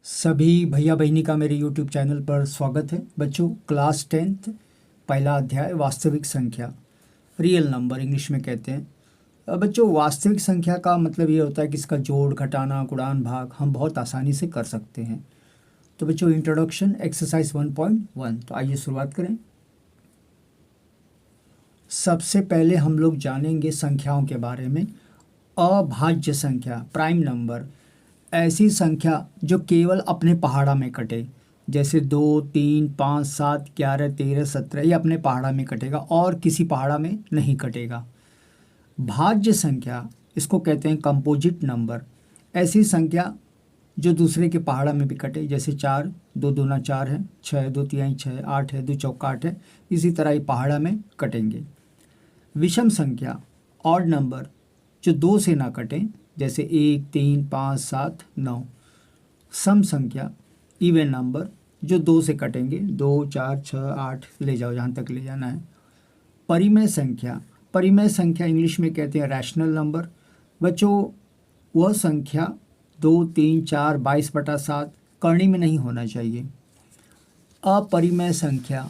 सभी भैया बहिनी का मेरे YouTube चैनल पर स्वागत है। बच्चों, क्लास 10th पहला अध्याय वास्तविक संख्या, रियल नंबर इंग्लिश में कहते हैं। बच्चों, वास्तविक संख्या का मतलब ये होता है कि इसका जोड़, घटाना, गुणान, भाग हम बहुत आसानी से कर सकते हैं। तो बच्चों, इंट्रोडक्शन एक्सरसाइज 1.1। तो आइए शुरुआत करें। सबसे पहले हम लोग जानेंगे संख्याओं के बारे में। अभाज्य संख्या, प्राइम नंबर, ऐसी संख्या जो केवल अपने पहाड़ा में कटे, जैसे 2, 3, 5, 7, 11, 13, 17, ये अपने पहाड़ा में कटेगा और किसी पहाड़ा में नहीं कटेगा। भाज्य संख्या, इसको कहते हैं कंपोजिट नंबर, ऐसी संख्या जो दूसरे के पहाड़ा में भी कटे, जैसे 4, 2 दूना 4 है, 6, 2 तिहाई 6, 8 है, 2 चौका 8 है, इसी तरह ये पहाड़ा में कटेंगे। विषम संख्या, ऑड नंबर, जो 2 से ना कटें, जैसे 1, 3, 5, 7, 9। सम संख्या, इवन नंबर, जो 2 से कटेंगे, 2, 4, 6, 8, ले जाओ जहाँ तक ले जाना है। परिमेय संख्या, परिमेय संख्या इंग्लिश में कहते हैं रैशनल नंबर। बच्चों, वह संख्या 2, 3, 4, 22/7 करनी में नहीं होना चाहिए। अपरिमेय संख्या,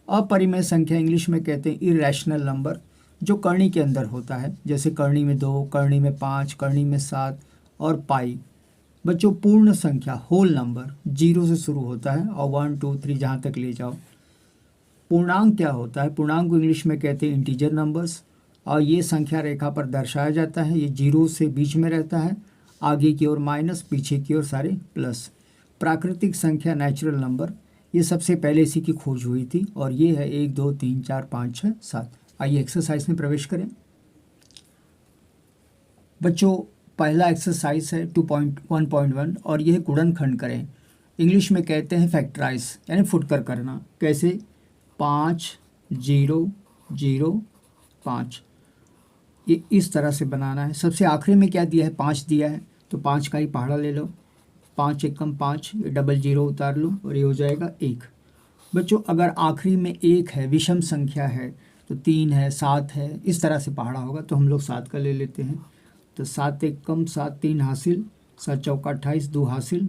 अपरिमेय संख्या इंग्लिश में कहते हैं इरेशनल नंबर, जो करनी के अंदर होता है, जैसे करनी में 2, करनी में 5, करनी में 7 और पाई। बच्चों, पूर्ण संख्या, होल नंबर, 0 से शुरू होता है और 1, 2, 3 जहाँ तक ले जाओ। पूर्णांक क्या होता है? पूर्णांक को इंग्लिश में कहते हैं इंटीजर नंबर्स, और ये संख्या रेखा पर दर्शाया जाता है। ये 0 से बीच में रहता है, आगे की ओर माइनस, पीछे की ओर सारे प्लस। प्राकृतिक संख्या, नेचुरल नंबर, ये सबसे पहले इसी की खोज हुई थी और ये है 1, 2, 3, 4, 5, 6, 7। आइए एक्सरसाइज में प्रवेश करें। बच्चों, पहला एक्सरसाइज है 2.1.1 और यह गुणनखंड करें। इंग्लिश में कहते हैं फैक्टराइज, यानी फुटकर करना। कैसे? 5, 0, 0, 5, ये इस तरह से बनाना है। सबसे आखिरी में क्या दिया है? 5 दिया है, तो 5 का ही पहाड़ा ले लो। 5 एकम 5, ये डबल 0 उतार लो और ये हो जाएगा 1। बच्चों, अगर आखिरी में 1 है, विषम संख्या है, तो 3 है, 7 है, इस तरह से पहाड़ा होगा, तो हम लोग 7 का ले लेते हैं। तो 7 एकम 7, 3 हासिल, 7 चौका 28, 2 हासिल,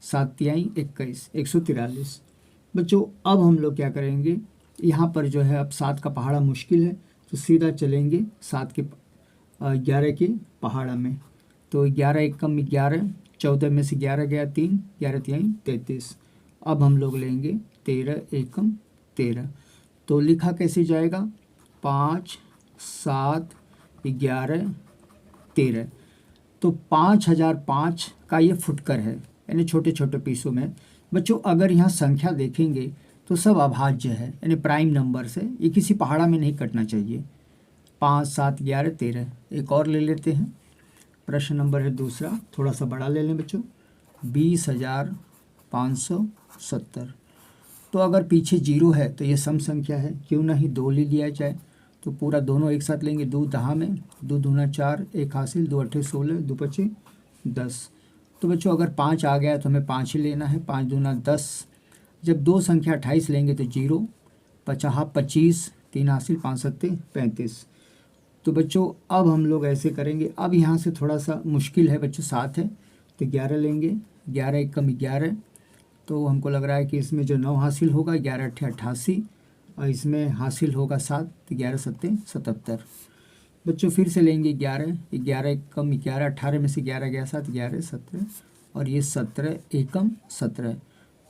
7 तिहाई 21, 143। बच्चों, अब हम लोग क्या करेंगे? यहाँ पर जो है अब 7 का पहाड़ा मुश्किल है, तो सीधा चलेंगे 7 के 11 के पहाड़ा में। तो 11 एकम 11, 14 में से 11 गया 3, 11 तिहाई 33। अब हम लोग लेंगे 13 एकम 13। तो लिखा कैसे जाएगा? 5, 7, 11, 13। तो 5005 का ये फुटकर है, यानी छोटे छोटे पीसों में। बच्चों, अगर यहाँ संख्या देखेंगे तो सब अभाज्य है, यानी प्राइम नंबर से, ये किसी पहाड़ा में नहीं कटना चाहिए। 5, 7, 11, 13। एक और ले लेते हैं। प्रश्न नंबर है दूसरा, थोड़ा सा बड़ा ले लें बच्चों। 20,570। तो अगर पीछे 0 है तो ये सम संख्या है, क्यों नहीं 2 ले लिया जाए। तो पूरा दोनों एक साथ लेंगे। 2 दहा में, 2 दूना 4, 1 हासिल, 2 अट्ठे 16, 2 पचे 10। तो बच्चों, अगर 5 आ गया तो हमें 5 ही लेना है। 5 दूना 10। जब 2 संख्या 28 लेंगे तो 0, 50 25, 3 हासिल, 5 सत्ते 35। तो बच्चों, अब हम लोग ऐसे करेंगे। अब यहाँ से थोड़ा सा मुश्किल है बच्चों, 7 है तो 11 लेंगे। 11 एकम 11, तो हमको लग रहा है कि इसमें जो 9 हासिल होगा, 11 अट्ठे 88, और इसमें हासिल होगा 7, तो 11 सत्ते 77। बच्चों, फिर से लेंगे 11, 11 एकम 11, 18 में से 11 गया 7, 11 17, और ये 17 एकम 17।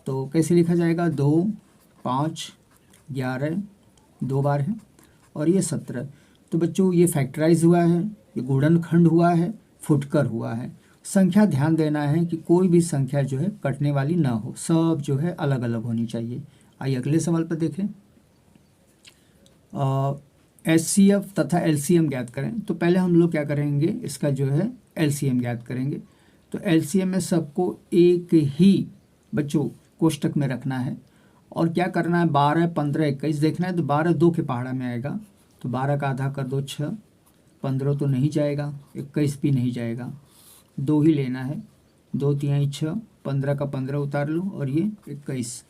तो कैसे लिखा जाएगा? 2, 5, 11, 2 बार है, और ये 17। तो बच्चों, ये फैक्टराइज हुआ है, ये गुणनखंड हुआ है, फुटकर हुआ है। संख्या ध्यान देना है कि कोई भी संख्या जो है कटने वाली ना हो, सब जो है अलग अलग होनी चाहिए। आइए अगले सवाल पर देखें। HCF तथा LCM ज्ञात करें। तो पहले हम लोग क्या करेंगे? इसका जो है LCM ज्ञात करेंगे। तो LCM में सबको एक ही बच्चों कोष्टक में रखना है, और क्या करना है? 12, 15, 21 देखना है। तो 12 2 के पहाड़ा में आएगा, तो 12 का आधा कर दो 6, 15 तो नहीं जाएगा, 21 भी नहीं जाएगा, 2 ही लेना है। 2 तिहाई 6, 15 का 15 उतार लो और ये 21।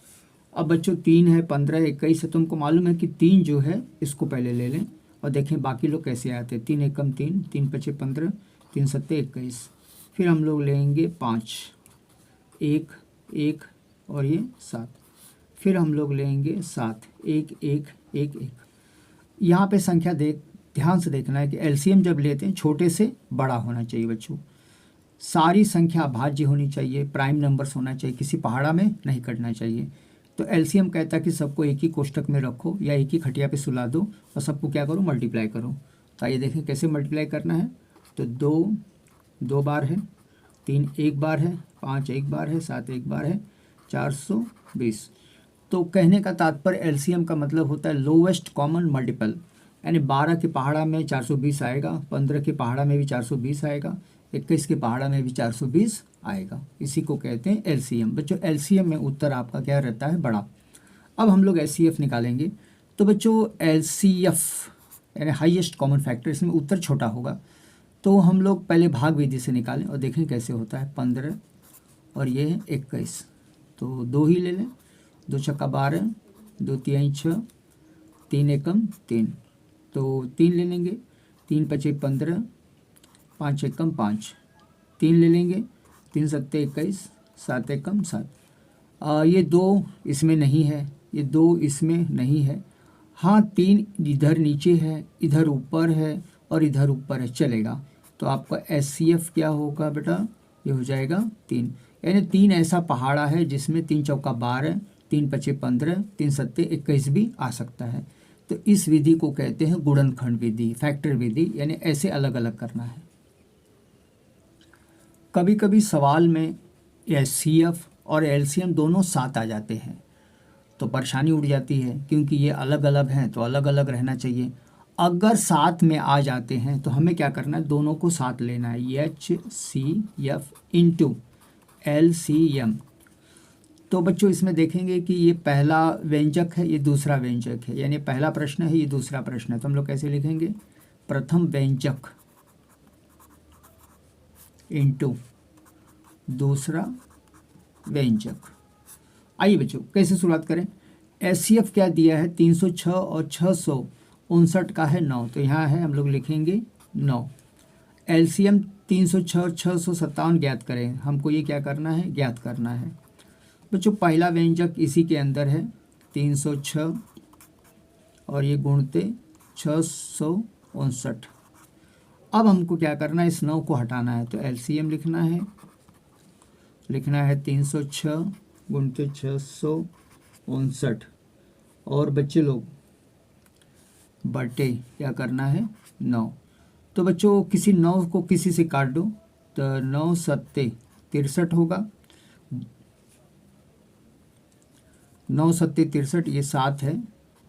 अब बच्चों 3 है, 15 है, 21 है। तुमको मालूम है कि 3 जो है इसको पहले ले लें और देखें बाकी लोग कैसे आते हैं। 3 एकम 3, 3 पचे 15, तीन सत्ते 21, फिर हम लोग लेंगे 5, 1 1 और ये 7, फिर हम लोग लेंगे 7, 1 1 1 1। यहाँ पे संख्या ध्यान से देखना है कि एलसीएम जब लेते हैं छोटे से बड़ा होना चाहिए बच्चों, सारी संख्या भाज्य होनी चाहिए, प्राइम नंबर्स होना चाहिए, किसी पहाड़ा में नहीं कटना चाहिए। तो एलसीएम कहता है कि सबको एक ही कोष्टक में रखो या एक ही खटिया पे सुला दो और सबको क्या करो, मल्टीप्लाई करो। तो आइए देखें कैसे मल्टीप्लाई करना है। तो 2 2 बार है, 3 1 बार है, 5 1 बार है, 7 1 बार है, 420। तो कहने का तात्पर्य एलसीएम का मतलब होता है लोवेस्ट कॉमन मल्टीपल, यानी 12 के पहाड़ा में 420 आएगा, 15 के पहाड़ा में भी 420 आएगा, 21 के पहाड़ा में भी 420 आएगा। इसी को कहते हैं एलसीएम। बच्चों एलसीएम में उत्तर आपका क्या रहता है, बड़ा। अब हम लोग एचसीएफ निकालेंगे। तो बच्चों एलसीएफ यानी हाईएस्ट कॉमन फैक्टर, इसमें उत्तर छोटा होगा। तो हम लोग पहले भाग विधि से निकालें और देखें कैसे होता है। 15 और ये है 21, तो 2 ही ले लें। 2 छक्का 12, 2 तिहाई 6, 3 एकम 3, तो 3 ले लेंगे। 3 पचे 15, 5 एकम 5, 3 ले लेंगे। 3 सत्ते 21, 7 एकम 7। ये 2 इसमें नहीं है, ये 2 इसमें नहीं है। हाँ 3 इधर नीचे है, इधर ऊपर है और इधर ऊपर है, चलेगा। तो आपका एचसीएफ क्या होगा बेटा, ये हो जाएगा 3। यानी 3 ऐसा पहाड़ा है जिसमें 3 चौका 12, 3 पचे 15, 3 सत्ते 21 भी आ सकता है। तो इस विधि को कहते हैं गुणनखंड विधि, फैक्टर विधि, यानी ऐसे अलग अलग करना है। कभी कभी सवाल में एचसीएफ और एलसीएम दोनों साथ आ जाते हैं तो परेशानी उठ जाती है, क्योंकि ये अलग अलग हैं तो अलग अलग रहना चाहिए। अगर साथ में आ जाते हैं तो हमें क्या करना है, दोनों को साथ लेना है, एचसीएफ इंटू एलसीएम। तो बच्चों इसमें देखेंगे कि ये पहला व्यंजक है, ये दूसरा व्यंजक है, यानी पहला प्रश्न है, ये दूसरा प्रश्न है। तो हम लोग कैसे लिखेंगे, प्रथम व्यंजक इंटू दूसरा व्यंजक। आइए बच्चों कैसे शुरुआत करें। एचसीएफ क्या दिया है, 306 और 659 का है 9, तो यहाँ है हम लोग लिखेंगे 9। एलसीएम 306 और 657 ज्ञात करें, हमको ये क्या करना है, ज्ञात करना है। बच्चों पहला व्यंजक इसी के अंदर है 306 और ये गुणते 659। अब हमको क्या करना है, इस 9 को हटाना है। तो एलसीएम लिखना है 306 गुणते 659 और बच्चे लोग बटे क्या करना है 9। तो बच्चों किसी 9 को किसी से काट दो, तो 9 सत्ते 63 होगा, 9 सत्ते 63, ये 7 है,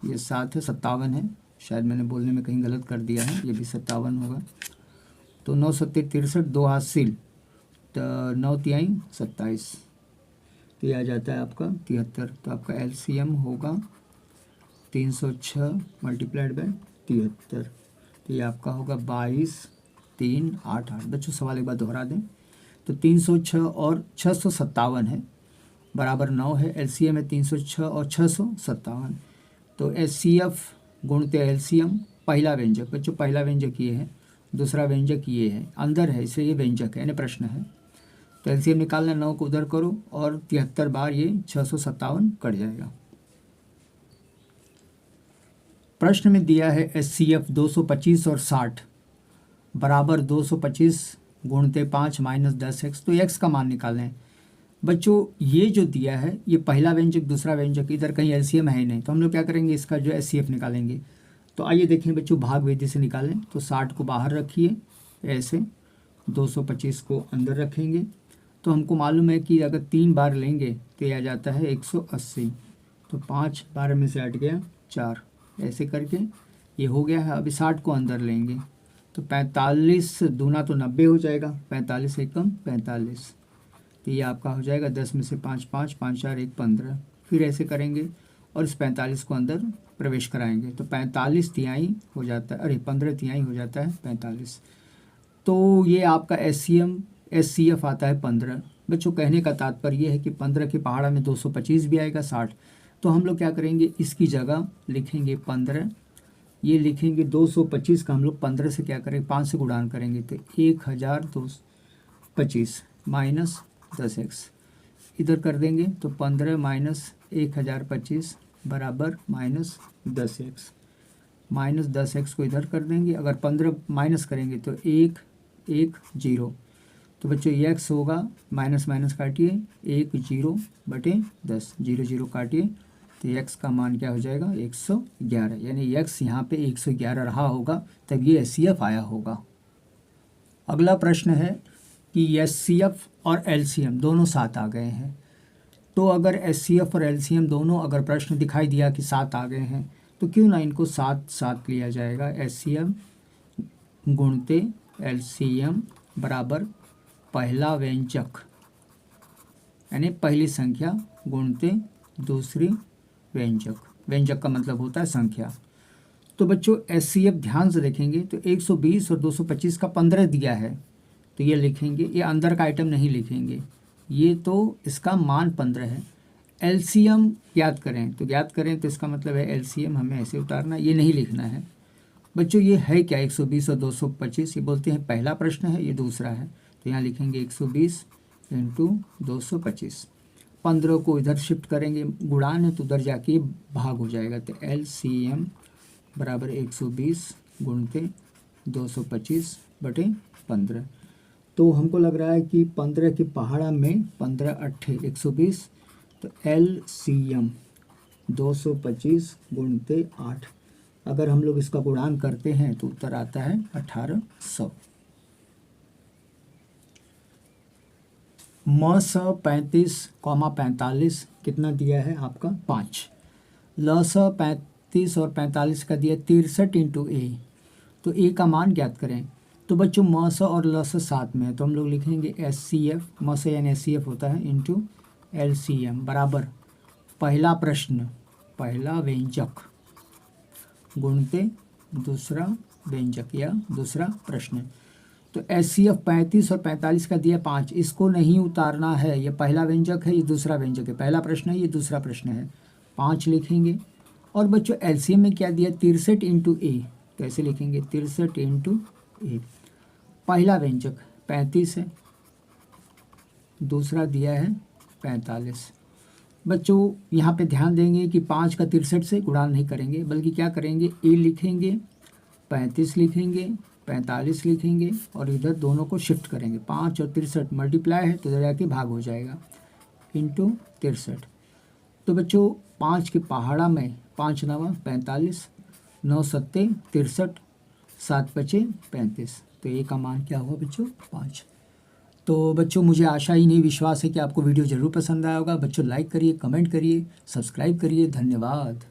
ये 7 है, 57 है, शायद मैंने बोलने में कहीं गलत कर दिया है, ये भी 57 होगा। तो 9 सत्ते 63, 2 हाथ सिल, तो 9 तिहाई 27, तो ये आ जाता है आपका 73। तो आपका एलसीएम होगा 306 मल्टीप्लाइड बाय 73, तो ये आपका होगा 22 3 8 8। बच्चों सवाल एक बार दोहरा दें, तो 306 और 657 है बराबर 9 है, एलसीएम है 306 और 657। तो एचसीएफ गुणते एलसीएम, पहला व्यंजक, बच्चों पहला व्यंजक ये है, दूसरा व्यंजक ये है, अंदर है इसलिए ये व्यंजक है, यानी प्रश्न है। तो एलसीएम निकालना, 9 को उधर करो और 73 बार ये 657 कट जाएगा। प्रश्न में दिया है एचसीएफ 225 और 60 बराबर 225 गुणते 5 माइनस 10x, तो x का मान निकालें। बच्चों ये जो दिया है ये पहला व्यंजक दूसरा व्यंजक, इधर कहीं एलसीएम है ही नहीं, तो हम लोग क्या करेंगे, इसका जो एचसीएफ निकालेंगे। तो आइए देखें बच्चों, भाग विधि से निकालें। तो 60 को बाहर रखिए ऐसे, 225 को अंदर रखेंगे। तो हमको मालूम है कि अगर 3 बार लेंगे तो यह आ जाता है 180, तो 5 12 में से हट गया 4, ऐसे करके ये हो गया है। अभी 60 को अंदर लेंगे तो 45 दूना तो 90 हो जाएगा, 45 एकम 45, तो ये आपका हो जाएगा 10 में से 5 5 5 4 1 15। फिर ऐसे करेंगे और इस 45 को अंदर प्रवेश कराएंगे तो 45 तिहाई हो जाता है, अरे 15 तिहाई हो जाता है 45। तो ये आपका एचसीएफ आता है 15। बच्चों कहने का तात्पर्य ये है कि 15 के पहाड़ा में 225 भी आएगा 60, तो हम लोग क्या करेंगे, इसकी जगह लिखेंगे 15, ये लिखेंगे 225 का हम लोग 15 से क्या करेंगे, 5 से गुणान करेंगे तो 1225 माइनस 10x इधर कर देंगे तो 15 माइनस 1025 बराबर माइनस 10x। माइनस 10x को इधर कर देंगे, अगर 15 माइनस करेंगे तो 1 1 0, तो बच्चों ये x होगा, माइनस माइनस काटिए 1 0 बटे 10, 0 0 काटिए तो x का मान क्या हो जाएगा 111, यानी x यहाँ पे 111 रहा होगा, तब ये HCF आया होगा। अगला प्रश्न है कि HCF और LCM दोनों साथ आ गए हैं, तो अगर HCF और LCM दोनों अगर प्रश्न दिखाई दिया कि साथ आ गए हैं तो क्यों ना इनको साथ साथ लिया जाएगा। HCM गुणते LCM बराबर पहला व्यंजक यानी पहली संख्या गुणते दूसरी व्यंजक, व्यंजक का मतलब होता है संख्या। तो बच्चों HCF ध्यान से देखेंगे तो 120 और 225 का 15 दिया है, तो ये लिखेंगे, ये अंदर का आइटम नहीं लिखेंगे, ये तो इसका मान 15 है। LCM याद करें तो इसका मतलब है LCM हमें ऐसे उतारना, ये नहीं लिखना है बच्चों। ये है क्या 120 और 225, ये बोलते हैं पहला प्रश्न है, ये दूसरा है, तो यहाँ लिखेंगे 120 इंटू 225। 15 को इधर शिफ्ट करेंगे, गुणान है तो उधर जाके भाग हो जाएगा, तो LCM बराबर 120 गुणते 225 बटे 15। तो हमको लग रहा है कि 15 की पहाड़ा में 15 अट्ठे 120, तो LCM 225 गुणते 8, अगर हम लोग इसका गुणान करते हैं तो उत्तर आता है 1800। म 35, कितना दिया है आपका 5। ल 35 और 45 का दिया 63 इंटू ए, तो ए का मान ज्ञात करें। तो बच्चों म और ल साथ में है, तो हम लोग लिखेंगे HCF, म यानी HCF होता है इंटू LCM बराबर पहला प्रश्न पहला व्यंजक गुणते दूसरा व्यंजक या दूसरा प्रश्न। तो HCF 35 और 45 का दिया 5, इसको नहीं उतारना है, ये पहला व्यंजक है, ये दूसरा व्यंजक है, पहला प्रश्न है, ये दूसरा प्रश्न है, 5 लिखेंगे। और बच्चों LCM में क्या दिया 63 इंटू ए, तो ऐसे लिखेंगे 63 इंटू ए। पहला व्यंजक 35 है, दूसरा दिया है 45। बच्चों यहाँ पे ध्यान देंगे कि 5 का 63 से गुणा नहीं करेंगे, बल्कि क्या करेंगे ए लिखेंगे, 35 लिखेंगे, 45 लिखेंगे और इधर दोनों को शिफ्ट करेंगे। 5 और 63 मल्टीप्लाई है तो इधर जाके भाग हो जाएगा इंटू 63। तो बच्चों 5 के पहाड़ा में 5 9 45, 9 7 63, 7 5 35, तो ए का मान क्या हुआ बच्चों 5। तो बच्चों मुझे आशा ही नहीं विश्वास है कि आपको वीडियो ज़रूर पसंद आया होगा। बच्चों लाइक करिए, कमेंट करिए, सब्सक्राइब करिए। धन्यवाद।